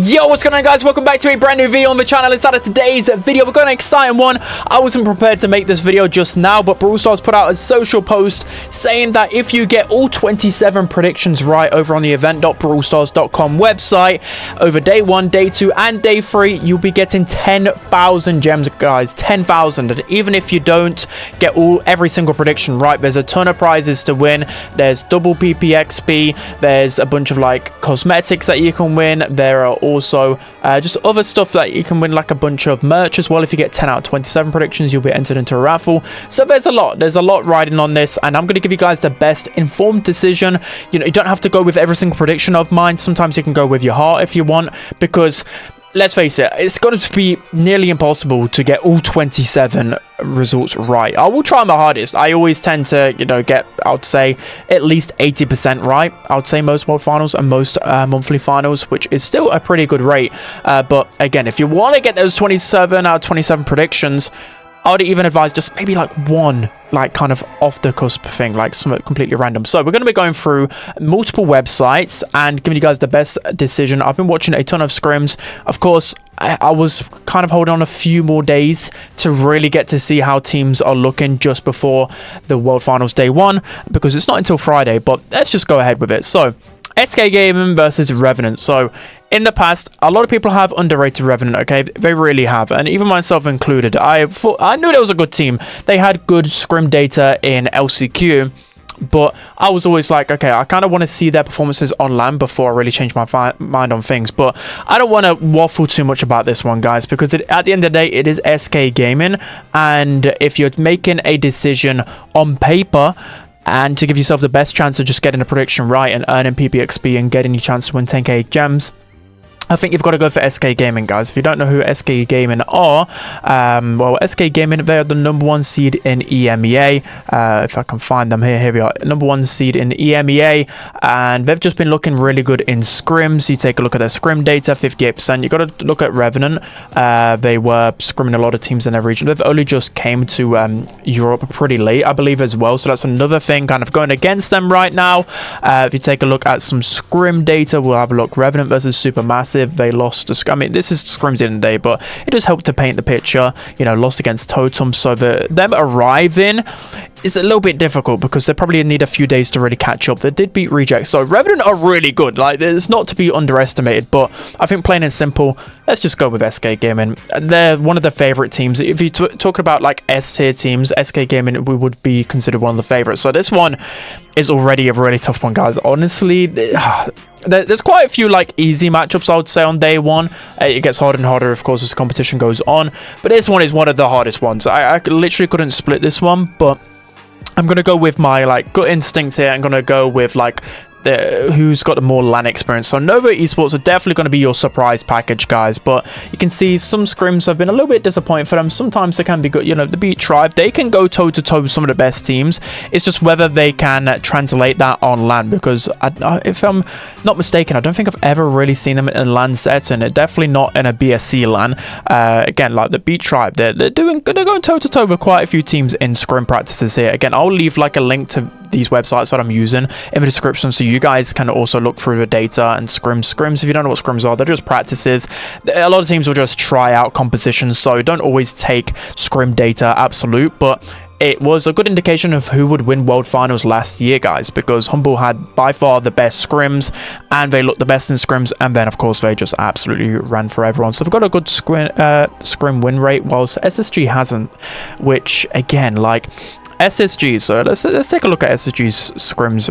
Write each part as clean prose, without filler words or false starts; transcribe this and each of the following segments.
Yo, what's going on, guys? Welcome back to a brand new video on the channel. Inside of today's video, we've got an exciting one. I wasn't prepared to make this video just now, but Brawl Stars put out a social post saying that if you get all 27 predictions right over on the event.brawlstars.com website over day 1, day 2, and day 3, you'll be getting 10,000 gems, guys. 10,000. And even if you don't get every single prediction right, there's a ton of prizes to win. There's double PPXP. There's a bunch of like cosmetics that you can win. There are also just other stuff that you can win, like a bunch of merch as well. If you get 10 out of 27 predictions, you'll be entered into a raffle. So there's a lot riding on this, and I'm going to give you guys the best informed decision. You know, you don't have to go with every single prediction of mine. Sometimes you can go with your heart if you want, because let's face it, it's going to be nearly impossible to get all 27 results right. I will try my hardest. I always tend to, you know, get, I would say, at least 80% right. I would say most world finals and most monthly finals, which is still a pretty good rate. But again, if you want to get those 27 out of 27 predictions, I would even advise just maybe like one, like kind of off the cusp thing, like something completely random. So we're going to be going through multiple websites and giving you guys the best decision. I've been watching a ton of scrims. Of course, I was kind of holding on a few more days to really get to see how teams are looking just before the World Finals Day 1, because it's not until Friday, but let's just go ahead with it. So SK Gaming versus Revenant. So in the past, a lot of people have underrated Revenant, okay? They really have, and even myself included. I knew there was a good team. They had good scrim data in LCQ, but I was always like, okay, I kind of want to see their performances on LAN before I really change my mind on things. But I don't want to waffle too much about this one, guys, because at the end of the day, it is SK Gaming, and if you're making a decision on paper and to give yourself the best chance of just getting a prediction right and earning PPXP and getting your chance to win 10k gems, I think you've got to go for SK Gaming, guys. If you don't know who SK Gaming are, well, SK Gaming, they're the #1 seed in EMEA. If I can find them here we are. #1 seed in EMEA, and they've just been looking really good in scrims. You take a look at their scrim data, 58%. You got to look at Revenant. They were scrimming a lot of teams in their region. They've only just came to Europe pretty late, I believe, as well. So that's another thing kind of going against them right now. If you take a look at some scrim data, we'll have a look. Revenant versus Supermassive. They lost to, I mean, this is scrims in the day, but it does help to paint the picture. You know, lost against Totem, so them arriving is a little bit difficult because they probably need a few days to really catch up. They did beat Rejects, so Revenant are really good. Like, it's not to be underestimated, but I think plain and simple, let's just go with SK Gaming. They're one of the favorite teams. If you talk about like S-tier teams, SK Gaming we would be considered one of the favorites. So this one is already a really tough one, guys. Honestly, there's quite a few like easy matchups, I would say, on day 1. It gets harder and harder, of course, as the competition goes on, but this one is one of the hardest ones. I literally couldn't split this one, but I'm gonna go with my like gut instinct here. I'm gonna go with like who's got the more LAN experience. So Nova Esports are definitely going to be your surprise package, guys, but you can see some scrims have been a little bit disappointing for them. Sometimes they can be good. You know, the Beat Tribe, they can go toe to toe with some of the best teams. It's just whether they can translate that on LAN, because if I'm not mistaken, I don't think I've ever really seen them in a LAN setting. Definitely not in a BSC LAN. Again, like the Beat Tribe, they're going toe to toe with quite a few teams in scrim practices here. Again, I'll leave like a link to these websites that I'm using in the description, so you guys can also look through the data and scrims. If you don't know what scrims are, they're just practices. A lot of teams will just try out competitions, so don't always take scrim data absolute, but it was a good indication of who would win World Finals last year, guys, because Humble had by far the best scrims, and they looked the best in scrims, and then, of course, they just absolutely ran for everyone. So they've got a good scrim win rate, whilst SSG hasn't, which, again, like SSG, so let's take a look at SSG's scrims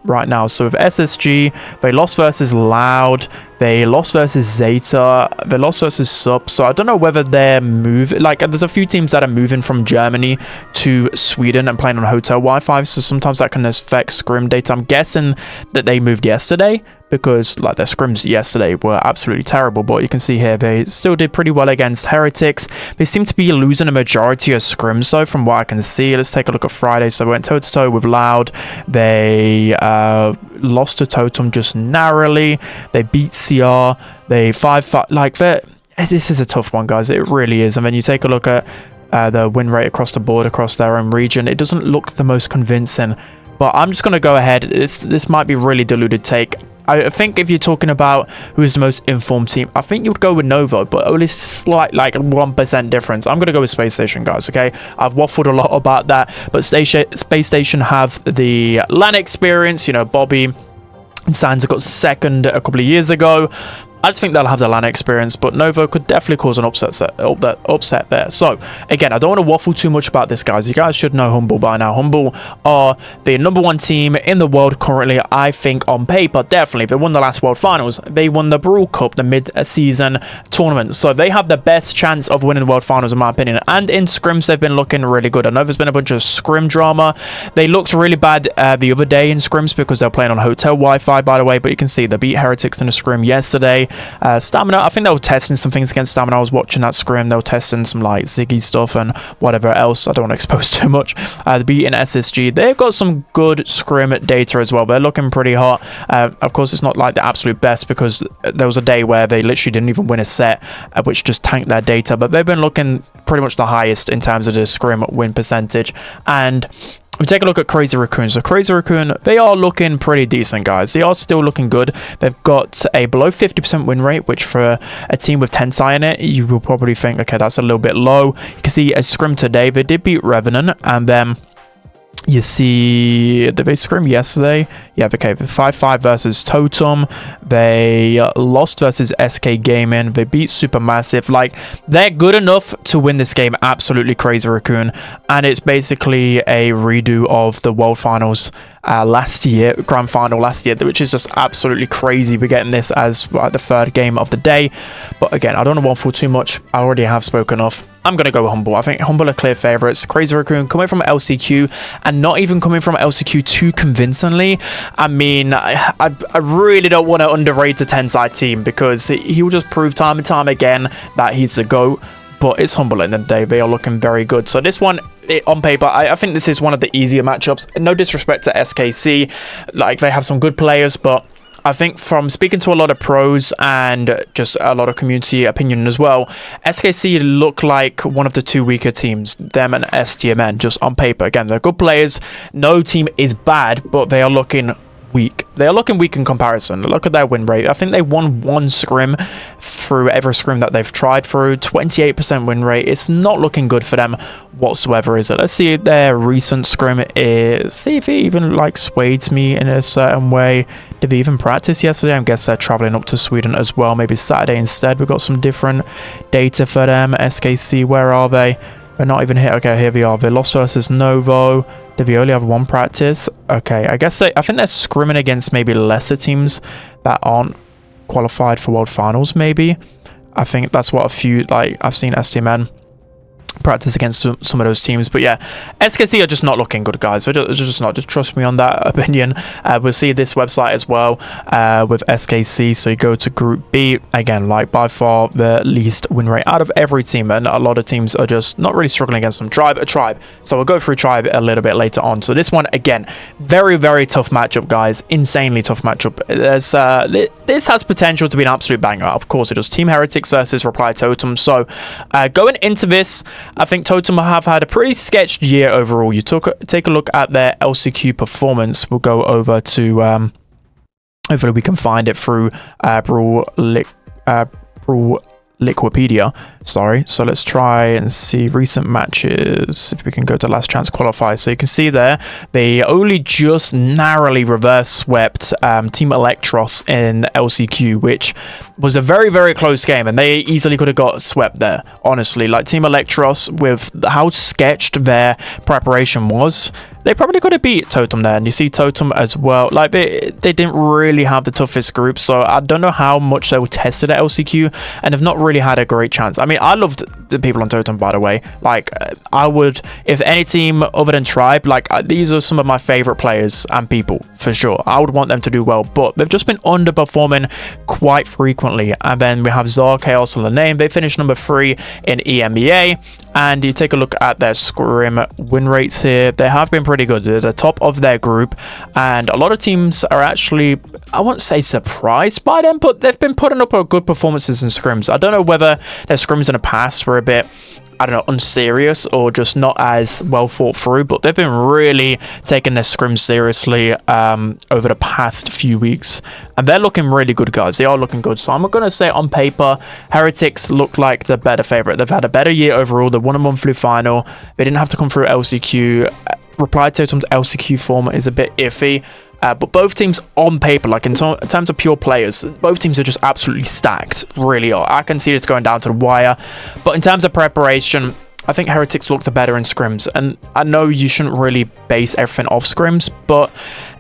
right now. So with SSG, they lost versus Loud, they lost versus Zeta, they lost versus Sub. So I don't know whether they're moving, like there's a few teams that are moving from Germany to Sweden and playing on hotel Wi-Fi, so sometimes that can affect scrim data. I'm guessing that they moved yesterday, because like their scrims yesterday were absolutely terrible, but you can see here they still did pretty well against Heretics. They seem to be losing a majority of scrims though, from what I can see. Let's take a look at Friday. So they went toe to toe with Loud. They lost to Totem just narrowly. They beat CR. They 5-5. Like, this is a tough one, guys. It really is. And then you take a look at the win rate across the board, across their own region. It doesn't look the most convincing. But I'm just going to go ahead. This might be really diluted take. I think if you're talking about who's the most informed team, I think you'd go with Nova, but only slight, like 1% difference. I'm going to go with Space Station, guys, okay? I've waffled a lot about that, but Space Station have the LAN experience. You know, Bobby and Sansa got second a couple of years ago. I just think they'll have the LAN experience, but Nova could definitely cause an upset there. So, again, I don't want to waffle too much about this, guys. You guys should know Humble by now. Humble are the #1 team in the world currently, I think, on paper, definitely. They won the last World Finals. They won the Brawl Cup, the mid-season tournament. So, they have the best chance of winning the World Finals, in my opinion. And in scrims, they've been looking really good. I know there's been a bunch of scrim drama. They looked really bad the other day in scrims because they're playing on hotel Wi-Fi, by the way. But you can see they beat Heretics in a scrim yesterday. Stamina, I think they were testing some things against Stamina. I was watching that scrim. They were testing some like Ziggy stuff and whatever else. I don't want to expose too much. The beating SSG, they've got some good scrim data as well. They're looking pretty hot. Of course, it's not like the absolute best because there was a day where they literally didn't even win a set, which just tanked their data. But they've been looking pretty much the highest in terms of the scrim win percentage. And we take a look at Crazy Raccoon. So Crazy Raccoon, they are looking pretty decent, guys. They are still looking good. They've got a below 50% win rate, which for a team with Tensai in it, you will probably think, okay, that's a little bit low. You can see a scrim today. They did beat Revenant, and then you see, did they scrim yesterday? Yeah, okay, 5-5 versus Totem. They lost versus SK Gaming. They beat Supermassive. Like, they're good enough to win this game. Absolutely Crazy Raccoon. And it's basically a redo of the World Finals last year, Grand Final last year, which is just absolutely crazy. We're getting this as the third game of the day. But again, I don't want to waffle too much. I already have spoken enough. I'm going to go with Humble. I think Humble are clear favourites. Crazy Raccoon coming from LCQ and not even coming from LCQ too convincingly. I mean, I really don't want to underrate the Tensai team because he will just prove time and time again that he's the GOAT. But it's Humble in the day. They are looking very good. So this one, on paper, I think this is one of the easier matchups. No disrespect to SKC. Like, they have some good players, but I think from speaking to a lot of pros and just a lot of community opinion as well, SKC look like one of the two weaker teams, them and STMN, just on paper. Again, they're good players. No team is bad, but they are looking weak. They are looking weak in comparison. Look at their win rate. I think they won one scrim through every scrim that they've tried through. 28% win rate. It's not looking good for them whatsoever, is it? Let's see their recent scrim is. See if it even like swayed me in a certain way. Did they even practice yesterday? I guess they're traveling up to Sweden as well. Maybe Saturday instead. We've got some different data for them. SKC, where are they? They're not even here. Okay, here we are. They lost versus Novo. Did we only have one practice? Okay, I guess I think they're scrimming against maybe lesser teams that aren't qualified for World Finals, maybe. I think that's what a few, like, I've seen STMN practice against some of those teams. But yeah, SKC are just not looking good, guys. They're just not. Just trust me on that opinion. We'll see this website as well with SKC. So you go to Group B. Again, like by far the least win rate out of every team. And a lot of teams are just not really struggling against them. Tribe. So we'll go through Tribe a little bit later on. So this one, again, very, very tough matchup, guys. Insanely tough matchup. There's this has potential to be an absolute banger. Of course, it does. Team Heretics versus Reply Totem. So going into this, I think Totem have had a pretty sketched year overall. You take a look at their LCQ performance. We'll go over to hopefully we can find it through Brawl Liquipedia. Sorry. So let's try and see recent matches. If we can go to last chance qualify. So you can see there, they only just narrowly reverse swept Team Electros in LCQ, which was a very, very close game. And they easily could have got swept there. Honestly, like Team Electros, with how sketched their preparation was, they probably could have beat Totem there. And you see Totem as well. Like, they didn't really have the toughest group. So I don't know how much they were tested at LCQ. And have not really had a great chance. I mean, I loved the people on Totem, by the way. Like, I would, if any team other than Tribe, like, these are some of my favorite players and people, for sure. I would want them to do well, but they've just been underperforming quite frequently. And then we have Zar, Chaos, and the name. They finished number 3 in EMEA. And you take a look at their scrim win rates here. They have been pretty good. They're the top of their group. And a lot of teams are actually, I won't say surprised by them, but they've been putting up good performances in scrims. I don't know whether their scrims in the past were a bit I don't know, unserious or just not as well thought through, but they've been really taking their scrims seriously over the past few weeks, and they're looking really good, guys. They are looking good. So I'm going to say on paper, Heretics look like the better favorite. They've had a better year overall. They won a monthly final. They didn't have to come through LCQ. Reply Totem's LCQ form is a bit iffy. But both teams on paper, like in terms of pure players, both teams are just absolutely stacked. Really are. I can see it's going down to the wire. But in terms of preparation, I think Heretics look the better in scrims. And I know you shouldn't really base everything off scrims, but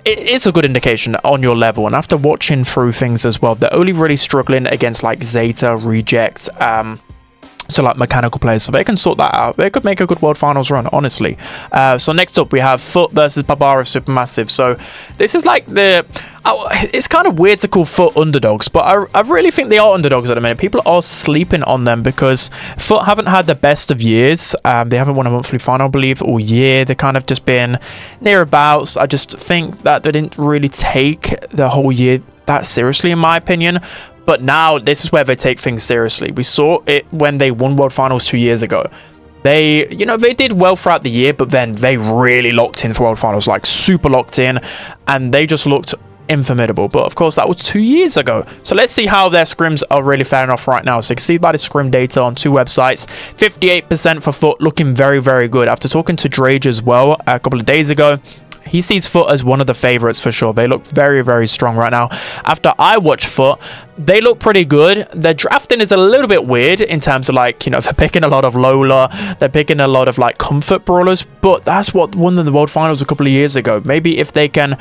it's a good indication on your level. And after watching through things as well, they're only really struggling against like Zeta, Reject, so like mechanical players, so they can sort that out. They could make a good World Finals run, honestly. So next up we have Foot versus Barbara Supermassive. So this is like it's kind of weird to call Foot underdogs, but I really think they are underdogs at the minute. People are sleeping on them because Foot haven't had the best of years. They haven't won a monthly final, I believe, all year. They kind of just been nearabouts. I just think that they didn't really take the whole year that seriously, in my opinion. But now this is where they take things seriously. We saw it when they won World Finals 2 years ago. They did well throughout the year, but then they really locked in for World Finals, like super locked in, and they just looked infamidable. But of course, that was 2 years ago. So let's see how their scrims are really faring off right now. So you can see by the scrim data on 2 websites, 58% for Foot, looking very, very good. After talking to Drage as well a couple of days ago, he sees Foot as one of the favorites for sure. They look very, very strong right now. After I watch Foot, they look pretty good. Their drafting is a little bit weird in terms of like, they're picking a lot of Lola. They're picking a lot of like comfort brawlers, but that's what won them the World Finals a couple of years ago. Maybe if they can,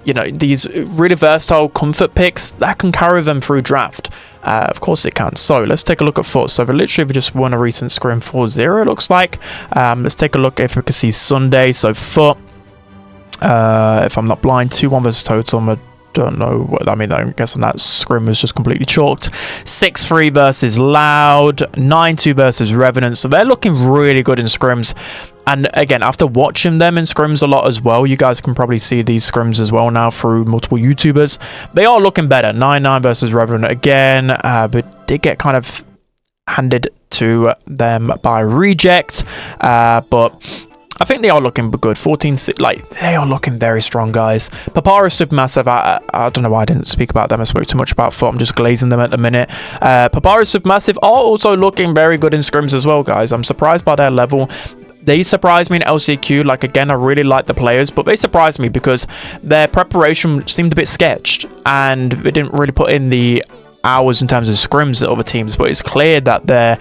these really versatile comfort picks, that can carry them through draft. Of course it can. So let's take a look at Foot. So they literally just won a recent scrim 4-0, it looks like. Let's take a look if we can see Sunday. So Foot, if I'm not blind, 2-1 versus Totem. I don't know what I mean. I'm guessing that scrim was just completely chalked. 6-3 versus Loud, 9-2 versus Revenant. So they're looking really good in scrims. And again, after watching them in scrims a lot as well, you guys can probably see these scrims as well now through multiple YouTubers. They are looking better. 9-9 versus Revenant again, but did get kind of handed to them by Reject. But I think they are looking good. 14, like, they are looking very strong, guys. Papara Supermassive, I don't know why I didn't speak about them. I spoke too much about Foot. I'm just glazing them at the minute. Papara Supermassive are also looking very good in scrims as well, guys. I'm surprised by their level. They surprised me in LCQ. Like, again, I really like the players, but they surprised me because their preparation seemed a bit sketched and they didn't really put in the hours in terms of scrims at other teams. But it's clear that they're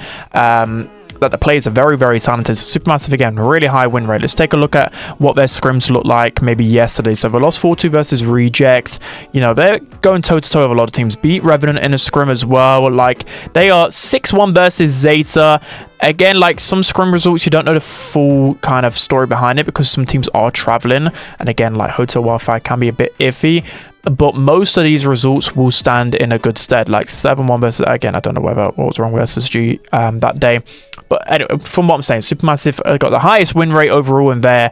that the players are very, very talented. Supermassive, again, really high win rate. Let's take a look at what their scrims look like maybe yesterday. So they lost 4-2 versus Reject. They're going toe-to-toe with a lot of teams. Beat Revenant in a scrim as well. Like, they are 6-1 versus Zeta. Again, like, some scrim results, you don't know the full kind of story behind it because some teams are traveling. And again, like, hotel Wi-Fi can be a bit iffy. But most of these results will stand in a good stead. Like 7-1 versus, again, I don't know what was wrong with SSG that day. But anyway, from what I'm saying, Supermassive got the highest win rate overall in their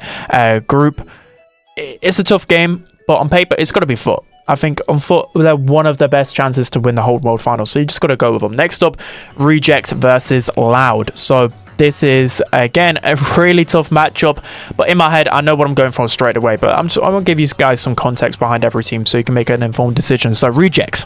group. It's a tough game, but on paper, it's got to be Foot. I think on Foot, they're one of the best chances to win the whole World Final. So you just got to go with them. Next up, Reject versus Loud. So this is, again, a really tough matchup. But in my head, I know what I'm going for straight away. But I'm going to give you guys some context behind every team so you can make an informed decision. So Reject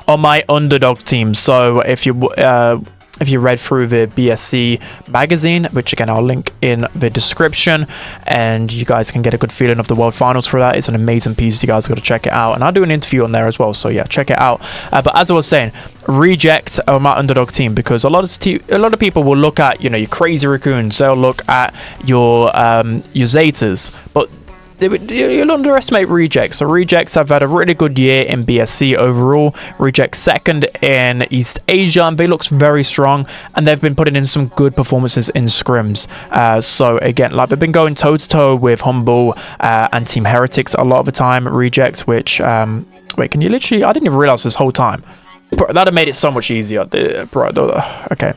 are my underdog team. So if you read through the BSC magazine, which again I'll link in the description, and you guys can get a good feeling of the World Finals for that. It's an amazing piece. You guys got to check it out, and I'll do an interview on there as well. So yeah, check it out. But as I was saying, Reject are my underdog team because a lot of people will look at your crazy raccoons. They'll look at your Zetas, but you'll underestimate Rejects. So Rejects have had a really good year in BSC overall. Rejects second in East Asia, and they look very strong, and they've been putting in some good performances in scrims. So again, like, they've been going toe-to-toe with Humble and Team Heretics a lot of the time. Rejects, which wait, can you literally, I didn't even realize this whole time. That have made it so much easier. Okay.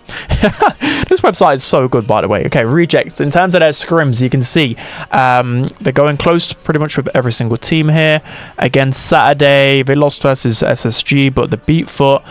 This website is so good, by the way. Okay, Rejects. In terms of their scrims, you can see they're going close to pretty much with every single team here. Again, Saturday, they lost versus SSG, but they beat Foot.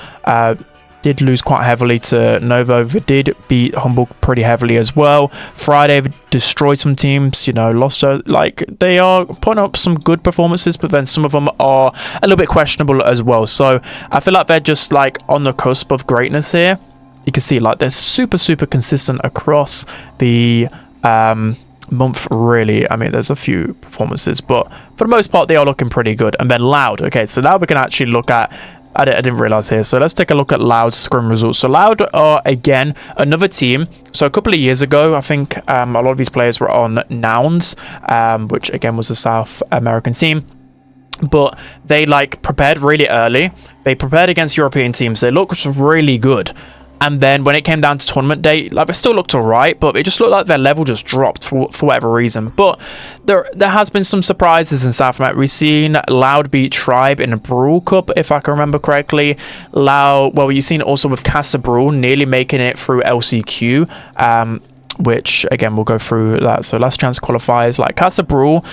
did lose quite heavily to Novo. They did beat Humble pretty heavily as well. Friday destroyed some teams, you know, lost like they are putting up some good performances, but then some of them are a little bit questionable as well. So I feel like they're just like on the cusp of greatness here. You can see like they're super consistent across the month, really. I mean, there's a few performances, but for the most part they are looking pretty good. And then Loud. Okay, so now we can actually look at, I didn't realize here, so let's take a look at Loud's scrim results. So Loud are again another team. So a couple of years ago, I think a lot of these players were on Nouns, which again was a South American team, but they like prepared really early. They prepared against European teams. They looked really good. And then when it came down to tournament day, like, they still looked alright, but it just looked like their level just dropped for whatever reason. But there has been some surprises in South America. We've seen Loud beat Tribe in a Brawl Cup, if I can remember correctly. Well, you've seen also with Casa Brawl nearly making it through LCQ, which, again, we'll go through that. So last chance qualifiers, like Casa Brawl,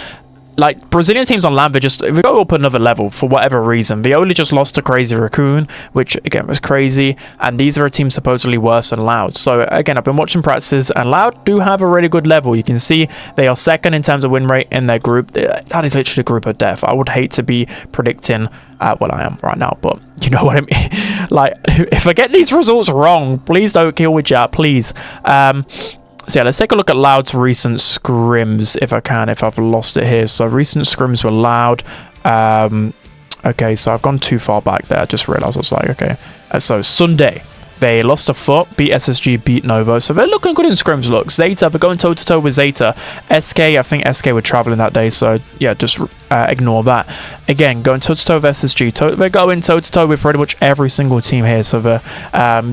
like Brazilian teams on land, they go up another level for whatever reason. They only just lost to Crazy Raccoon, which again was crazy, and these are a team supposedly worse than Loud. So again, I've been watching practices, and Loud do have a really good level. You can see they are second in terms of win rate in their group. That is literally a group of death. I would hate to be predicting, well, I am right now, but you know what I mean. Like, if I get these results wrong, please don't kill me, chat, please. So yeah, let's take a look at Loud's recent scrims, if I can, if I've lost it here. So recent scrims were Loud. Okay, so I've gone too far back there. I just realized. I was like, okay. So Sunday, they lost a foot, beat SSG, beat Novo. So they're looking good in scrims. Look, Zeta, they're going toe-to-toe with Zeta. SK, I think SK were traveling that day. So yeah, just ignore that. Again, going toe-to-toe with SSG. They're going toe-to-toe with pretty much every single team here. So the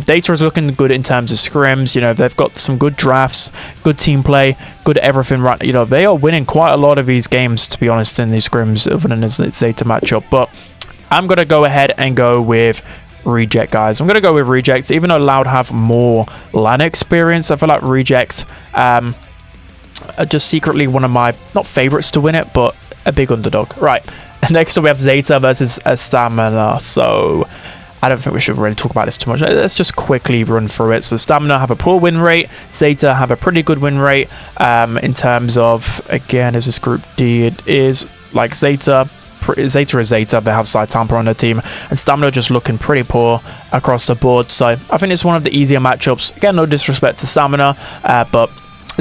data is looking good in terms of scrims. You know, they've got some good drafts, good team play, good everything. Right, you know, they are winning quite a lot of these games, to be honest, in these scrims, other than the Zeta matchup. But I'm going to go ahead and go with Reject, guys. I'm going to go with Reject, even though Loud have more LAN experience. I feel like Reject are just secretly one of my, not favorites to win it, but a big underdog. Right, next up we have Zeta versus Stamina. So I don't think we should really talk about this too much. Let's just quickly run through it. So Stamina have a poor win rate. Zeta have a pretty good win rate. In terms of, again, is this group D? It is like Zeta is Zeta. They have Side Tamper on their team, and Stamina just looking pretty poor across the board. So I think it's one of the easier matchups. Again, no disrespect to Stamina, but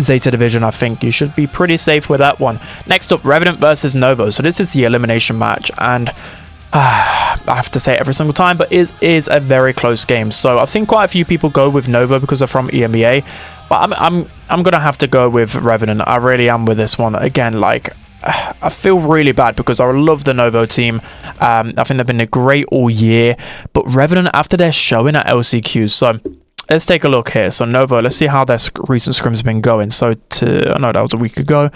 Zeta division, I think you should be pretty safe with that one. Next up, Revenant versus Novo. So this is the elimination match, and I have to say it every single time, but it is a very close game. So I've seen quite a few people go with Novo because they're from EMEA, but I'm gonna have to go with Revenant. I really am with this one. Again, like, I feel really bad because I love the Novo team. I think they've been great all year, but Revenant, after their showing at LCQ, so let's take a look here. So Novo, let's see how their recent scrims have been going. So I know that was a week ago.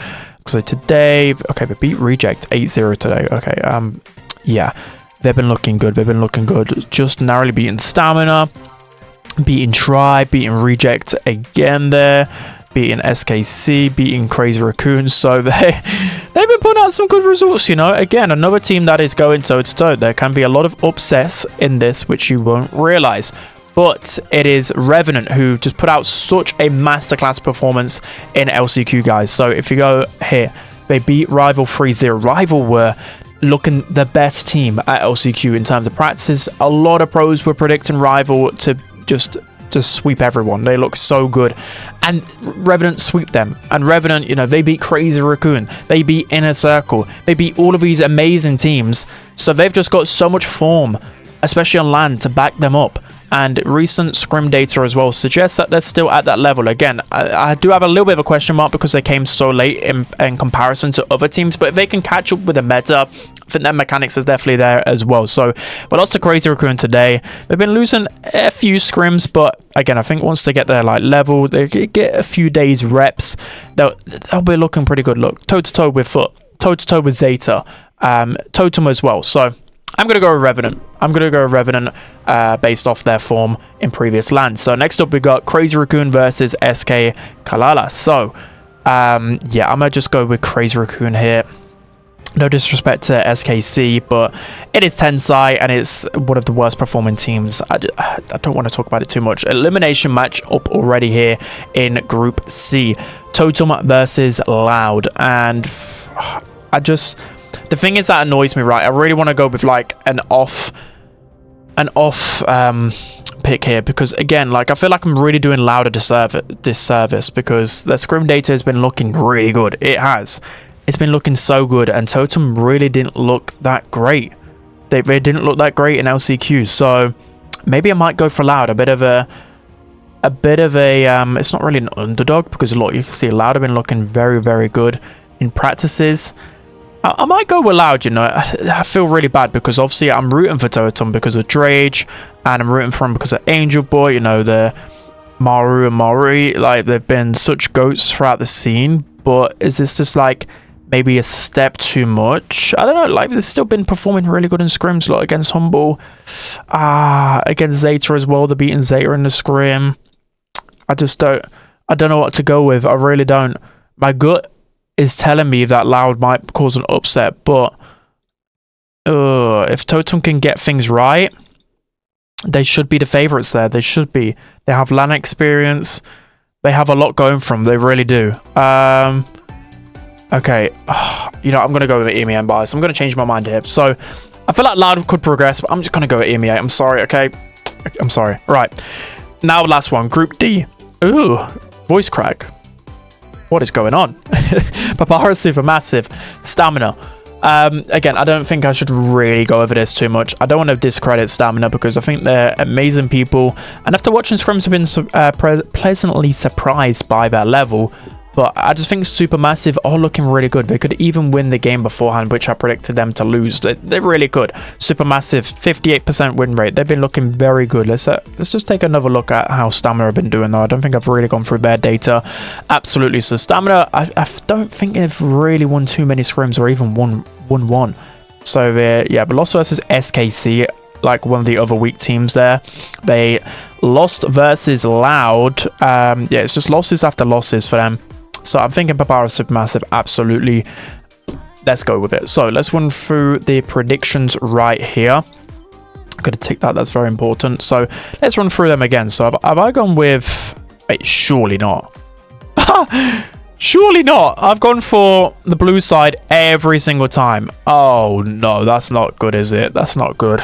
So today, okay, they beat Reject 8-0 today. Okay, yeah, they've been looking good. They've been looking good. Just narrowly beating Stamina, beating Tribe, beating Reject again there, beating SKC, beating Crazy Raccoon. So they've been putting out some good results, you know. Again, another team that is going toe-to-toe. There can be a lot of upsets in this, which you won't realize. But it is Revenant who just put out such a masterclass performance in LCQ, guys. So if you go here, they beat Rival 3-0. Rival were looking the best team at LCQ in terms of practices. A lot of pros were predicting Rival to just sweep everyone. They look so good, and Revenant sweep them. And Revenant, you know, they beat Crazy Raccoon, they beat Inner Circle, they beat all of these amazing teams. So they've just got so much form, especially on land, to back them up. And recent scrim data as well suggests that they're still at that level. Again, I do have a little bit of a question mark because they came so late in comparison to other teams. But if they can catch up with the meta, I think their mechanics is definitely there as well. So we lost to Crazy Raccoon today. They've been losing a few scrims, but again, I think once they get their like level, they get a few days reps, they'll be looking pretty good. Look, toe-to-toe with Foot, toe-to-toe with Zeta, Totem as well. So I'm going to go with Revenant. I'm going to go with Revenant based off their form in previous lands. So next up, we got Crazy Raccoon versus SK Kalala. So, yeah, I'm going to just go with Crazy Raccoon here. No disrespect to SKC, but it is Tensai and it's one of the worst performing teams. I don't want to talk about it too much. Elimination match up already here in Group C. Totem versus Loud. And the thing is that annoys me, right? I really want to go with like an off pick here, because again, like I feel like I'm really doing Loud a disservice because the scrim data has been looking really good. It has. It's been looking so good, and Totem really didn't look that great. They didn't look that great in LCQ, so maybe I might go for Loud. A bit of a it's not really an underdog, because look, you can see Loud have been looking very, very good in practices. I might go with Loud, you know. I feel really bad because obviously I'm rooting for Totem because of Drage, and I'm rooting for him because of Angel Boy, you know, the Maru and Mari, like they've been such goats throughout the scene. But is this just like maybe a step too much? I don't know, like they've still been performing really good in scrims, like against Humble, against Zeta as well. They're beating Zeta in the scrim. I don't know what to go with. I really don't. My gut is telling me that Loud might cause an upset, but if Totem can get things right, they should be the favorites there. They should be. They have LAN experience. They have a lot going for them. They really do. Okay, you know, I'm gonna go with EMEA bias. I'm gonna change my mind here. So I feel like Loud could progress, but I'm just gonna go with EMEA. I'm sorry, okay? I'm sorry. Right, now last one, Group D. Ooh, voice crack. What is going on? Papara Supermassive, Stamina. Again, I don't think I should really go over this too much. I don't want to discredit Stamina because I think they're amazing people, and after watching scrims, I've been pleasantly surprised by their level. But I just think Supermassive are looking really good. They could even win the game beforehand, which I predicted them to lose. They're really good. Supermassive, 58% win rate. They've been looking very good. Let's just take another look at how Stamina have been doing, though. I don't think I've really gone through their data. Absolutely. So Stamina, I don't think they've really won too many scrims or even won one. So yeah, but lost versus SKC, like one of the other weak teams there. They lost versus Loud. Yeah, it's just losses after losses for them. So I'm thinking Papara Supermassive, absolutely. Let's go with it. So let's run through the predictions right here. I'm going to tick that. That's very important. So let's run through them again. So have I gone with... Wait, surely not. Surely not. I've gone for the blue side every single time. Oh, no. That's not good, is it? That's not good.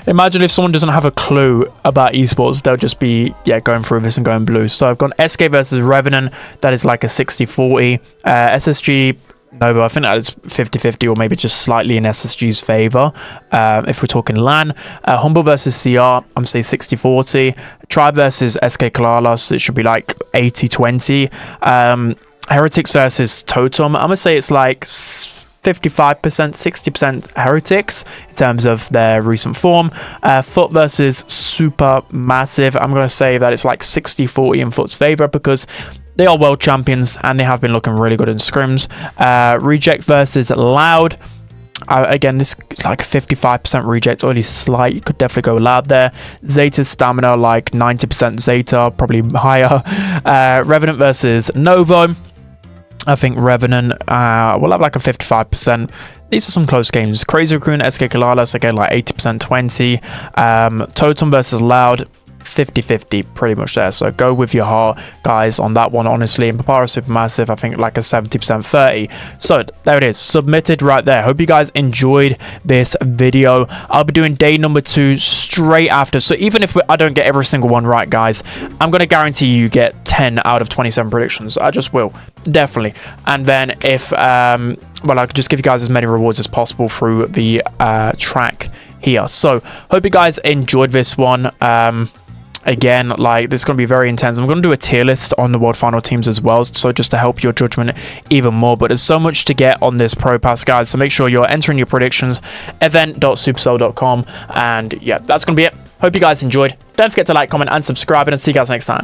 Imagine if someone doesn't have a clue about esports. They'll just be, yeah, going through this and going blue. So I've gone SK versus Revenant. That is like a 60-40. SSG... Nova, I think that is 50-50 or maybe just slightly in SSG's favor. If we're talking LAN, Humble versus CR, I'm saying 60-40. Tribe versus SK Kalalas, it should be like 80-20. Heretics versus Totem, I'm gonna say it's like 55%, 60% Heretics in terms of their recent form. Foot versus Supermassive, I'm gonna say that it's like 60-40 in Foot's favor because they are world champions and they have been looking really good in scrims. Reject versus Loud. Again, this is like a 55% reject, only slight. You could definitely go Loud there. Zeta's Stamina, like 90% Zeta, probably higher. Revenant versus Novo. I think Revenant will have like a 55%. These are some close games. Crazy Raccoon, SK Kalalas, again, like 80% 20. Totem versus Loud. 50-50 pretty much there, so go with your heart, guys, on that one, honestly. And Papara Supermassive, I think like a 70% 30. So there it is, submitted right there. Hope you guys enjoyed this video. I'll be doing day number 2 straight after, so even if I don't get every single one right, guys, I'm gonna guarantee you get 10 out of 27 predictions. I just will, definitely. And then if well, I could just give you guys as many rewards as possible through the track here. So hope you guys enjoyed this one. Again, like, this is going to be very intense. I'm going to do a tier list on the World Final teams as well, so just to help your judgment even more. But there's so much to get on this Pro Pass, guys, so make sure you're entering your predictions, event.supercell.com. And yeah, that's going to be it. Hope you guys enjoyed. Don't forget to like, comment, and subscribe, and I'll see you guys next time.